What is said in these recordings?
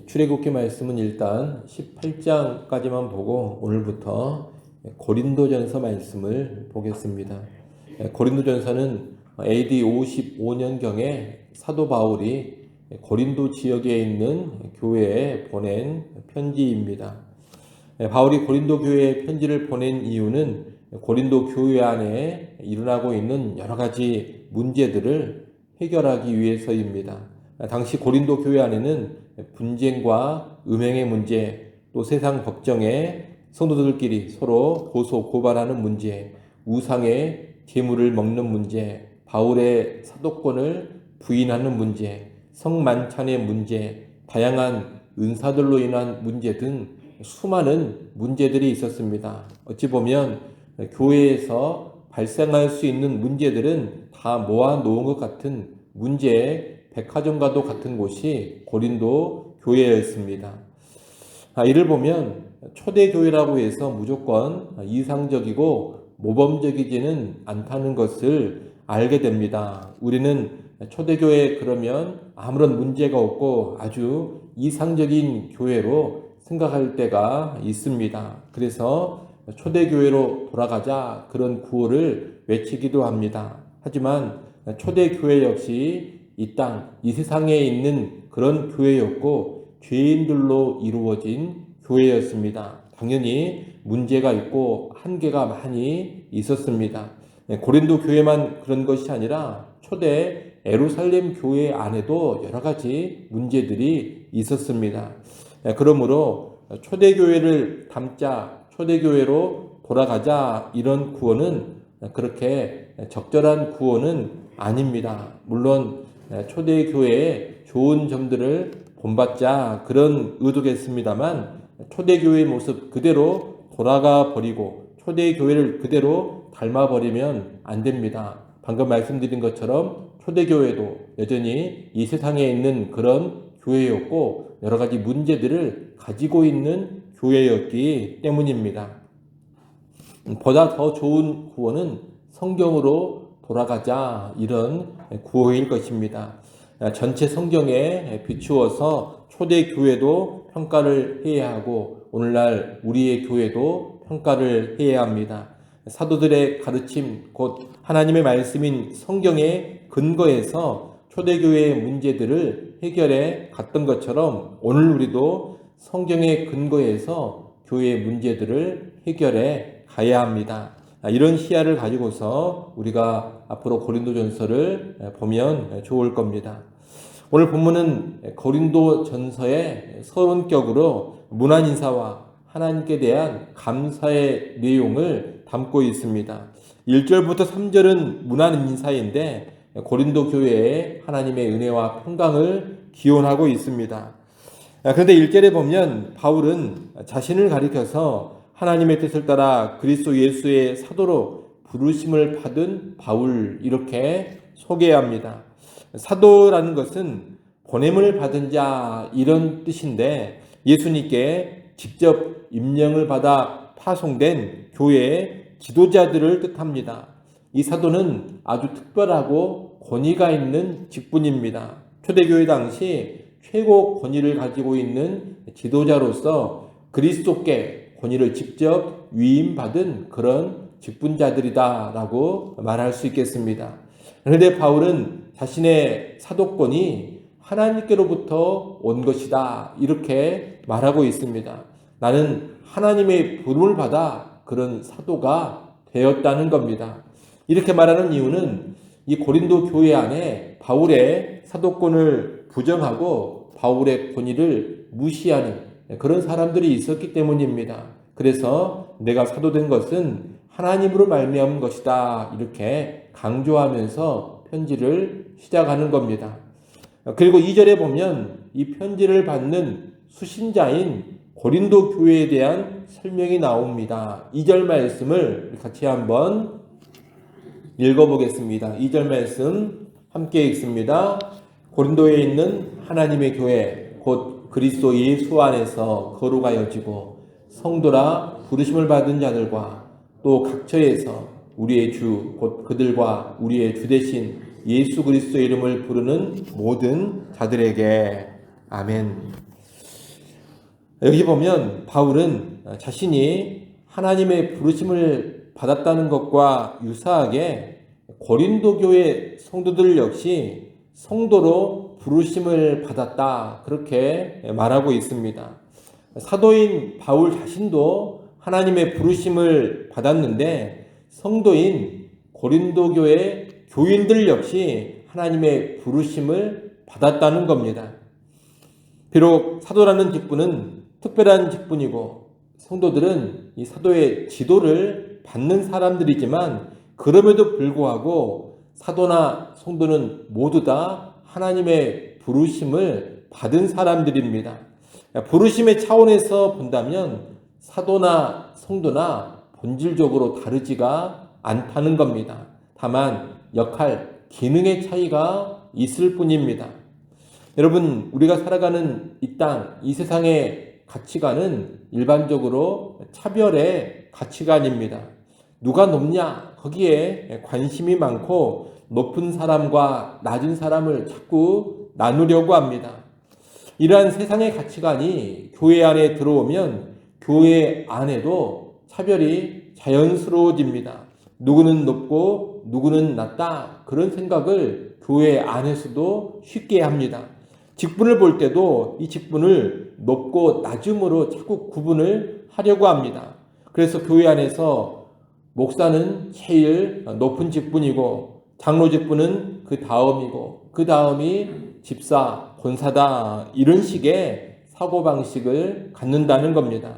출애굽기 말씀은 일단 18장까지만 보고 오늘부터 고린도전서 말씀을 보겠습니다. 고린도전서는 AD 55년경에 사도 바울이 고린도 지역에 있는 교회에 보낸 편지입니다. 바울이 고린도 교회에 편지를 보낸 이유는 고린도 교회 안에 일어나고 있는 여러 가지 문제들을 해결하기 위해서입니다. 당시 고린도 교회 안에는 분쟁과 음행의 문제, 또 세상 법정에 성도들끼리 서로 고소 고발하는 문제, 우상의 재물을 먹는 문제, 바울의 사도권을 부인하는 문제, 성만찬의 문제, 다양한 은사들로 인한 문제 등 수많은 문제들이 있었습니다. 어찌 보면 교회에서 발생할 수 있는 문제들은 다 모아놓은 것 같은 문제의 백화점과도 같은 곳이 고린도 교회였습니다. 이를 보면 초대교회라고 해서 무조건 이상적이고 모범적이지는 않다는 것을 알게 됩니다. 우리는 초대교회 그러면 아무런 문제가 없고 아주 이상적인 교회로 생각할 때가 있습니다. 그래서 초대교회로 돌아가자 그런 구호를 외치기도 합니다. 하지만 초대교회 역시 이 땅, 이 세상에 있는 그런 교회였고 죄인들로 이루어진 교회였습니다. 당연히 문제가 있고 한계가 많이 있었습니다. 고린도 교회만 그런 것이 아니라 초대 예루살렘 교회 안에도 여러 가지 문제들이 있었습니다. 그러므로 초대교회를 담자, 초대교회로 돌아가자 이런 구호는 그렇게 적절한 구호는 아닙니다. 물론 초대교회의 좋은 점들을 본받자 그런 의도겠습니다만 초대교회의 모습 그대로 돌아가 버리고 초대교회를 그대로 닮아버리면 안 됩니다. 방금 말씀드린 것처럼 초대교회도 여전히 이 세상에 있는 그런 교회였고 여러 가지 문제들을 가지고 있는 교회였기 때문입니다. 보다 더 좋은 구호는 성경으로 돌아가자 이런 구호일 것입니다. 전체 성경에 비추어서 초대교회도 평가를 해야 하고 오늘날 우리의 교회도 평가를 해야 합니다. 사도들의 가르침 곧 하나님의 말씀인 성경의 근거에서 초대교회의 문제들을 해결해 갔던 것처럼 오늘 우리도 성경의 근거에서 교회의 문제들을 해결해 가야 합니다. 이런 시야를 가지고서 우리가 앞으로 고린도전서를 보면 좋을 겁니다. 오늘 본문은 고린도전서의 서론격으로 문안인사와 하나님께 대한 감사의 내용을 담고 있습니다. 1절부터 3절은 문안인사인데 고린도 교회에 하나님의 은혜와 평강을 기원하고 있습니다. 그런데 1절에 보면 바울은 자신을 가리켜서 하나님의 뜻을 따라 그리스도 예수의 사도로 부르심을 받은 바울 이렇게 소개합니다. 사도라는 것은 보냄을 받은 자 이런 뜻인데 예수님께 직접 임명을 받아 파송된 교회의 지도자들을 뜻합니다. 이 사도는 아주 특별하고 권위가 있는 직분입니다. 초대교회 당시 최고 권위를 가지고 있는 지도자로서 그리스도께 권위를 직접 위임받은 그런 직분자들이다라고 말할 수 있겠습니다. 그런데 바울은 자신의 사도권이 하나님께로부터 온 것이다 이렇게 말하고 있습니다. 나는 하나님의 부름을 받아 그런 사도가 되었다는 겁니다. 이렇게 말하는 이유는 이 고린도 교회 안에 바울의 사도권을 부정하고 바울의 권위를 무시하는 그런 사람들이 있었기 때문입니다. 그래서 내가 사도된 것은 하나님으로 말미암은 것이다 이렇게 강조하면서 편지를 시작하는 겁니다. 그리고 2절에 보면 이 편지를 받는 수신자인 고린도 교회에 대한 설명이 나옵니다. 2절 말씀을 같이 한번 읽어보겠습니다. 2절 말씀 함께 읽습니다. 고린도에 있는 하나님의 교회 곧 그리스도 예수 안에서 거룩하여지고 성도라 부르심을 받은 자들과 또 각처에서 우리의 주 곧 그들과 우리의 주 되신 예수 그리스도의 이름을 부르는 모든 자들에게 아멘. 여기 보면 바울은 자신이 하나님의 부르심을 받았다는 것과 유사하게 고린도 교회 성도들 역시 성도로 부르심을 받았다, 그렇게 말하고 있습니다. 사도인 바울 자신도 하나님의 부르심을 받았는데 성도인 고린도 교회 교인들 역시 하나님의 부르심을 받았다는 겁니다. 비록 사도라는 직분은 특별한 직분이고 성도들은 이 사도의 지도를 받는 사람들이지만 그럼에도 불구하고 사도나 성도는 모두 다 하나님의 부르심을 받은 사람들입니다. 부르심의 차원에서 본다면 사도나 성도나 본질적으로 다르지가 않다는 겁니다. 다만 역할, 기능의 차이가 있을 뿐입니다. 여러분, 우리가 살아가는 이 땅, 이 세상의 가치관은 일반적으로 차별의 가치관입니다. 누가 높냐? 거기에 관심이 많고 높은 사람과 낮은 사람을 자꾸 나누려고 합니다. 이러한 세상의 가치관이 교회 안에 들어오면 교회 안에도 차별이 자연스러워집니다. 누구는 높고 누구는 낮다, 그런 생각을 교회 안에서도 쉽게 합니다. 직분을 볼 때도 이 직분을 높고 낮음으로 자꾸 구분을 하려고 합니다. 그래서 교회 안에서 목사는 제일 높은 직분이고 장로 직분은 그 다음이고 그 다음이 집사, 권사다, 이런 식의 사고방식을 갖는다는 겁니다.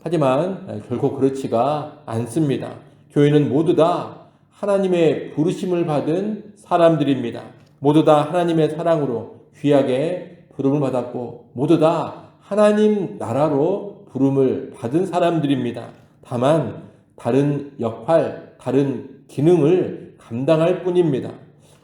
하지만 결코 그렇지가 않습니다. 교회는 모두 다 하나님의 부르심을 받은 사람들입니다. 모두 다 하나님의 사랑으로 귀하게 부름을 받았고 모두 다 하나님 나라로 부름을 받은 사람들입니다. 다만 다른 역할, 다른 기능을 감당할 뿐입니다.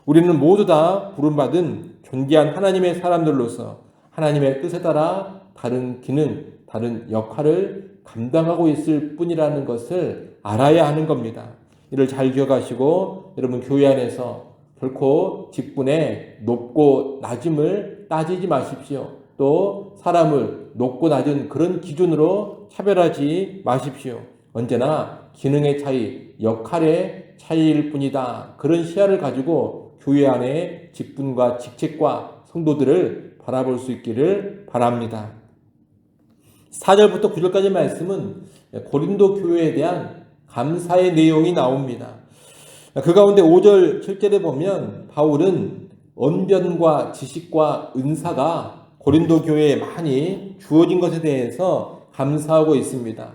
우리는 모두 다 부름받은 존귀한 하나님의 사람들로서 하나님의 뜻에 따라 다른 기능, 다른 역할을 감당하고 있을 뿐이라는 것을 알아야 하는 겁니다. 이를 잘 기억하시고 여러분 교회 안에서 결코 직분의 높고 낮음을 따지지 마십시오. 또 사람을 높고 낮은 그런 기준으로 차별하지 마십시오. 언제나 기능의 차이, 역할의 차이일 뿐이다, 그런 시야를 가지고 교회 안에 직분과 직책과 성도들을 바라볼 수 있기를 바랍니다. 4절부터 9절까지 말씀은 고린도 교회에 대한 감사의 내용이 나옵니다. 그 가운데 5절, 7절에 보면 바울은 언변과 지식과 은사가 고린도 교회에 많이 주어진 것에 대해서 감사하고 있습니다.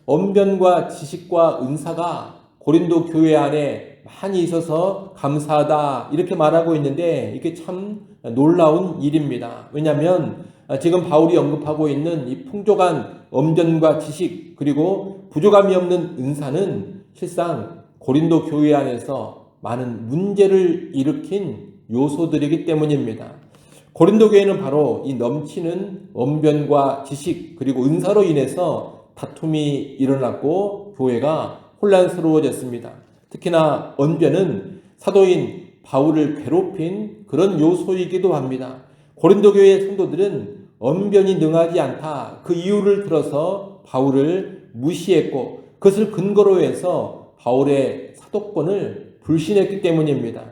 언변과 지식과 은사가 고린도 교회 안에 많이 있어서 감사하다, 이렇게 말하고 있는데 이게 참 놀라운 일입니다. 왜냐하면 지금 바울이 언급하고 있는 이 풍족한 언변과 지식 그리고 부족함이 없는 은사는 실상 고린도 교회 안에서 많은 문제를 일으킨 요소들이기 때문입니다. 고린도 교회는 바로 이 넘치는 언변과 지식 그리고 은사로 인해서 다툼이 일어났고 교회가 혼란스러워졌습니다. 특히나 언변은 사도인 바울을 괴롭힌 그런 요소이기도 합니다. 고린도 교회의 성도들은 언변이 능하지 않다, 그 이유를 들어서 바울을 무시했고 그것을 근거로 해서 바울의 사도권을 불신했기 때문입니다.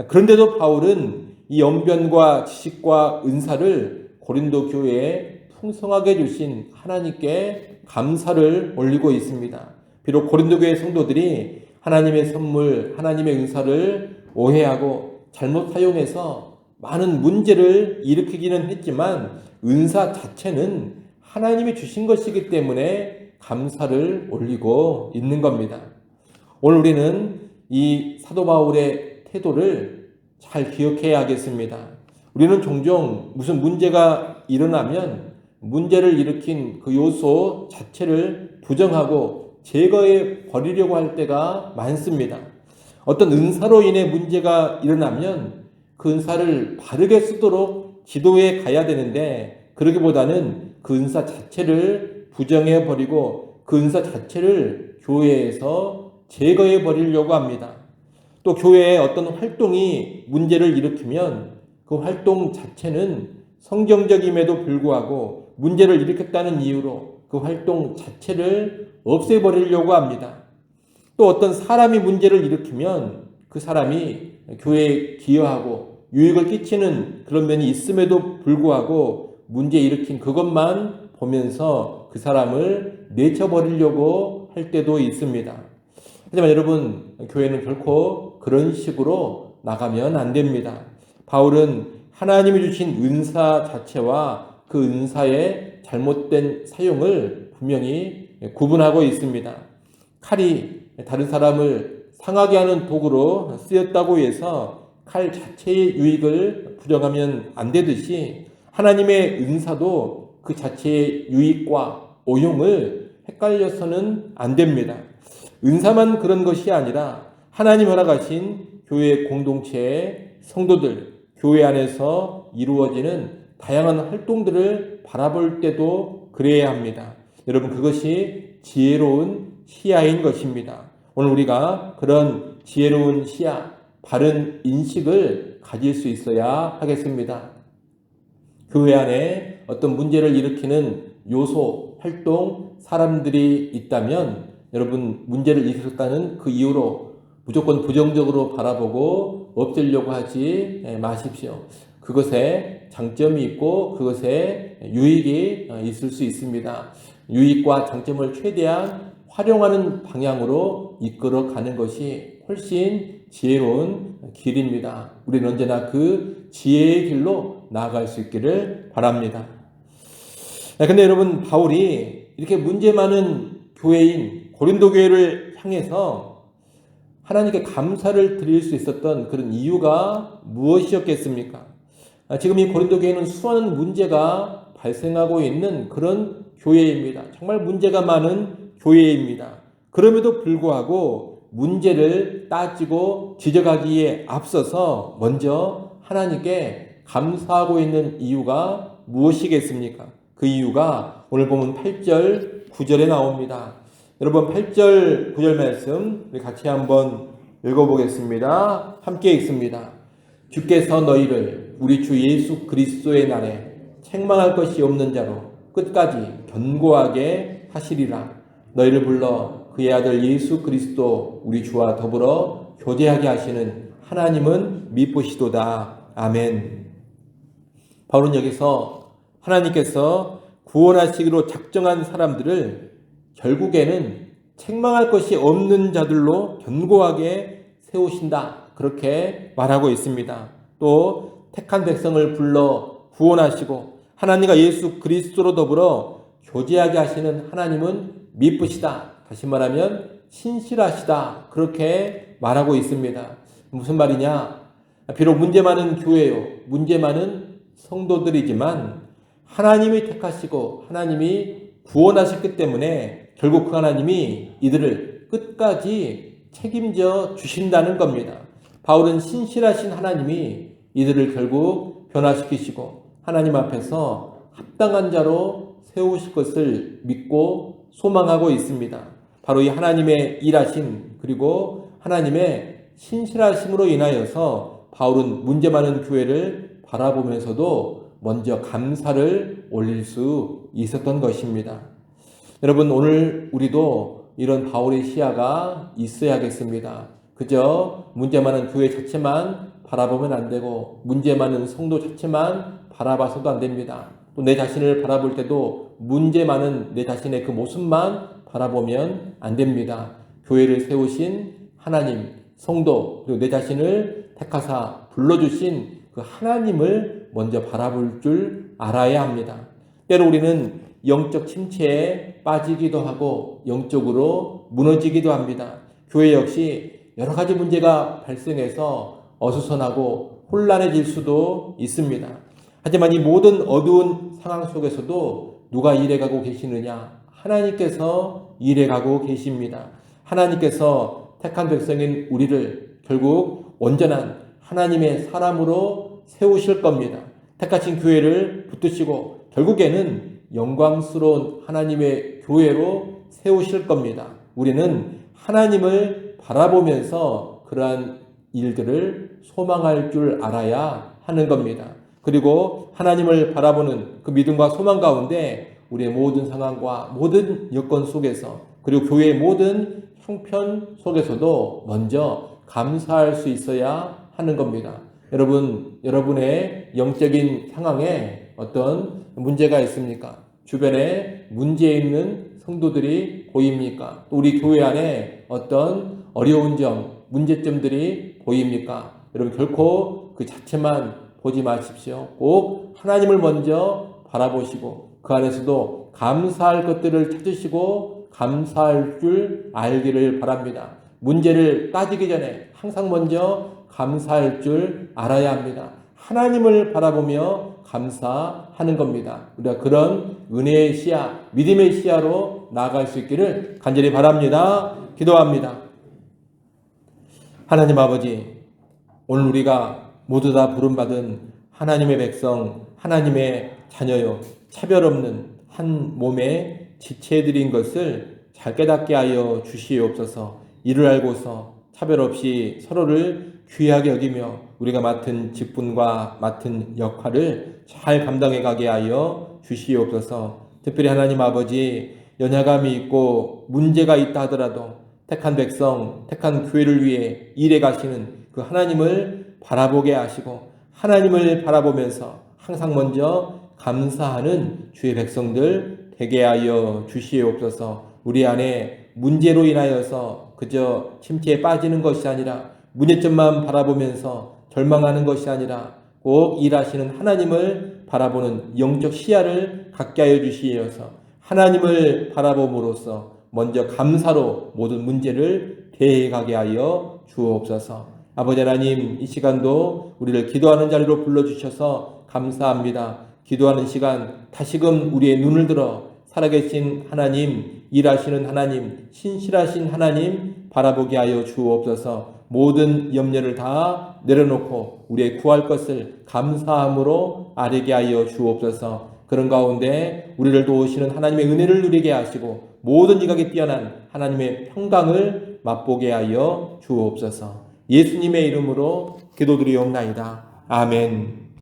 그런데도 바울은 이 언변과 지식과 은사를 고린도 교회에 풍성하게 주신 하나님께 감사를 올리고 있습니다. 비록 고린도 교회 성도들이 하나님의 선물, 하나님의 은사를 오해하고 잘못 사용해서 많은 문제를 일으키기는 했지만 은사 자체는 하나님이 주신 것이기 때문에 감사를 올리고 있는 겁니다. 오늘 우리는 이 사도 바울의 태도를 잘 기억해야 하겠습니다. 우리는 종종 무슨 문제가 일어나면 문제를 일으킨 그 요소 자체를 부정하고 제거해 버리려고 할 때가 많습니다. 어떤 은사로 인해 문제가 일어나면 그 은사를 바르게 쓰도록 지도해 가야 되는데 그러기보다는 그 은사 자체를 부정해 버리고 그 은사 자체를 교회에서 제거해 버리려고 합니다. 또 교회의 어떤 활동이 문제를 일으키면 그 활동 자체는 성경적임에도 불구하고 문제를 일으켰다는 이유로 그 활동 자체를 없애버리려고 합니다. 또 어떤 사람이 문제를 일으키면 그 사람이 교회에 기여하고 유익을 끼치는 그런 면이 있음에도 불구하고 문제 일으킨 그것만 보면서 그 사람을 내쳐버리려고 할 때도 있습니다. 하지만 여러분, 교회는 결코 그런 식으로 나가면 안 됩니다. 바울은 하나님이 주신 은사 자체와 그 은사의 잘못된 사용을 분명히 구분하고 있습니다. 칼이 다른 사람을 상하게 하는 도구로 쓰였다고 해서 칼 자체의 유익을 부정하면 안 되듯이 하나님의 은사도 그 자체의 유익과 오용을 헷갈려서는 안 됩니다. 은사만 그런 것이 아니라 하나님 허락하신 교회 공동체의 성도들, 교회 안에서 이루어지는 다양한 활동들을 바라볼 때도 그래야 합니다. 여러분, 그것이 지혜로운 시야인 것입니다. 오늘 우리가 그런 지혜로운 시야, 바른 인식을 가질 수 있어야 하겠습니다. 교회 안에 어떤 문제를 일으키는 요소, 활동, 사람들이 있다면 여러분, 문제를 일으켰다는 그 이유로 무조건 부정적으로 바라보고 없애려고 하지 마십시오. 그것에 장점이 있고 그것에 유익이 있을 수 있습니다. 유익과 장점을 최대한 활용하는 방향으로 이끌어가는 것이 훨씬 지혜로운 길입니다. 우리는 언제나 그 지혜의 길로 나아갈 수 있기를 바랍니다. 근데 여러분, 바울이 이렇게 문제 많은 교회인 고린도 교회를 향해서 하나님께 감사를 드릴 수 있었던 그런 이유가 무엇이었겠습니까? 지금 이 고린도 교회는 수많은 문제가 발생하고 있는 그런 교회입니다. 정말 문제가 많은 교회입니다. 그럼에도 불구하고 문제를 따지고 지적하기에 앞서서 먼저 하나님께 감사하고 있는 이유가 무엇이겠습니까? 그 이유가 오늘 보면 8절, 9절에 나옵니다. 여러분, 8절, 9절 말씀 우리 같이 한번 읽어보겠습니다. 함께 읽습니다. 주께서 너희를 우리 주 예수 그리스도의 날에 책망할 것이 없는 자로 끝까지 견고하게 하시리라. 너희를 불러 그의 아들 예수 그리스도 우리 주와 더불어 교제하게 하시는 하나님은 미쁘시도다. 아멘. 바울은 여기서 하나님께서 구원하시기로 작정한 사람들을 결국에는 책망할 것이 없는 자들로 견고하게 세우신다. 그렇게 말하고 있습니다. 또 택한 백성을 불러 구원하시고 하나님과 예수 그리스도로 더불어 교제하게 하시는 하나님은 미쁘시다. 다시 말하면 신실하시다. 그렇게 말하고 있습니다. 무슨 말이냐? 비록 문제 많은 교회요, 문제 많은 성도들이지만 하나님이 택하시고 하나님이 구원하셨기 때문에 결국 그 하나님이 이들을 끝까지 책임져 주신다는 겁니다. 바울은 신실하신 하나님이 이들을 결국 변화시키시고 하나님 앞에서 합당한 자로 세우실 것을 믿고 소망하고 있습니다. 바로 이 하나님의 일하심 그리고 하나님의 신실하심으로 인하여서 바울은 문제 많은 교회를 바라보면서도 먼저 감사를 올릴 수 있었던 것입니다. 여러분, 오늘 우리도 이런 바울의 시야가 있어야겠습니다. 그저 문제 많은 교회 자체만 바라보면 안 되고 문제 많은 성도 자체만 바라봐서도 안 됩니다. 또 내 자신을 바라볼 때도 문제 많은 내 자신의 그 모습만 바라보면 안 됩니다. 교회를 세우신 하나님, 성도, 그리고 내 자신을 택하사 불러주신 그 하나님을 먼저 바라볼 줄 알아야 합니다. 때로 우리는 영적 침체에 빠지기도 하고 영적으로 무너지기도 합니다. 교회 역시 여러 가지 문제가 발생해서 어수선하고 혼란해질 수도 있습니다. 하지만 이 모든 어두운 상황 속에서도 누가 일해가고 계시느냐? 하나님께서 일해가고 계십니다. 하나님께서 택한 백성인 우리를 결국 온전한 하나님의 사람으로 세우실 겁니다. 택하신 교회를 붙드시고 결국에는 영광스러운 하나님의 교회로 세우실 겁니다. 우리는 하나님을 바라보면서 그러한 일들을 소망할 줄 알아야 하는 겁니다. 그리고 하나님을 바라보는 그 믿음과 소망 가운데 우리의 모든 상황과 모든 여건 속에서 그리고 교회의 모든 형편 속에서도 먼저 감사할 수 있어야 하는 겁니다. 여러분의 영적인 상황에 어떤 문제가 있습니까? 주변에 문제 있는 성도들이 보입니까? 또 우리 교회 안에 어떤 어려운 점, 문제점들이 보입니까? 여러분 결코 그 자체만 보지 마십시오. 꼭 하나님을 먼저 바라보시고 그 안에서도 감사할 것들을 찾으시고 감사할 줄 알기를 바랍니다. 문제를 따지기 전에 항상 먼저 감사할 줄 알아야 합니다. 하나님을 바라보며 감사하는 겁니다. 우리가 그런 은혜의 시야, 믿음의 시야로 나아갈 수 있기를 간절히 바랍니다. 기도합니다. 하나님 아버지, 오늘 우리가 모두 다 부름받은 하나님의 백성, 하나님의 자녀요, 차별 없는 한 몸의 지체들인 것을 잘 깨닫게 하여 주시옵소서. 이를 알고서 차별 없이 서로를 귀하게 여기며 우리가 맡은 직분과 맡은 역할을 잘 감당해 가게 하여 주시옵소서. 특별히 하나님 아버지, 연약함이 있고 문제가 있다 하더라도 택한 백성, 택한 교회를 위해 일해 가시는 그 하나님을 바라보게 하시고 하나님을 바라보면서 항상 먼저 감사하는 주의 백성들 되게 하여 주시옵소서. 우리 안에 문제로 인하여서 그저 침체에 빠지는 것이 아니라 문제점만 바라보면서 절망하는 것이 아니라 꼭 일하시는 하나님을 바라보는 영적 시야를 갖게 하여 주시어서 하나님을 바라봄으로써 먼저 감사로 모든 문제를 대해가게 하여 주옵소서. 아버지 하나님, 이 시간도 우리를 기도하는 자리로 불러주셔서 감사합니다. 기도하는 시간 다시금 우리의 눈을 들어 살아계신 하나님, 일하시는 하나님, 신실하신 하나님 바라보게 하여 주옵소서. 모든 염려를 다 내려놓고 우리의 구할 것을 감사함으로 아뢰게 하여 주옵소서. 그런 가운데 우리를 도우시는 하나님의 은혜를 누리게 하시고 모든 지각에 뛰어난 하나님의 평강을 맛보게 하여 주옵소서. 예수님의 이름으로 기도드리옵나이다. 아멘.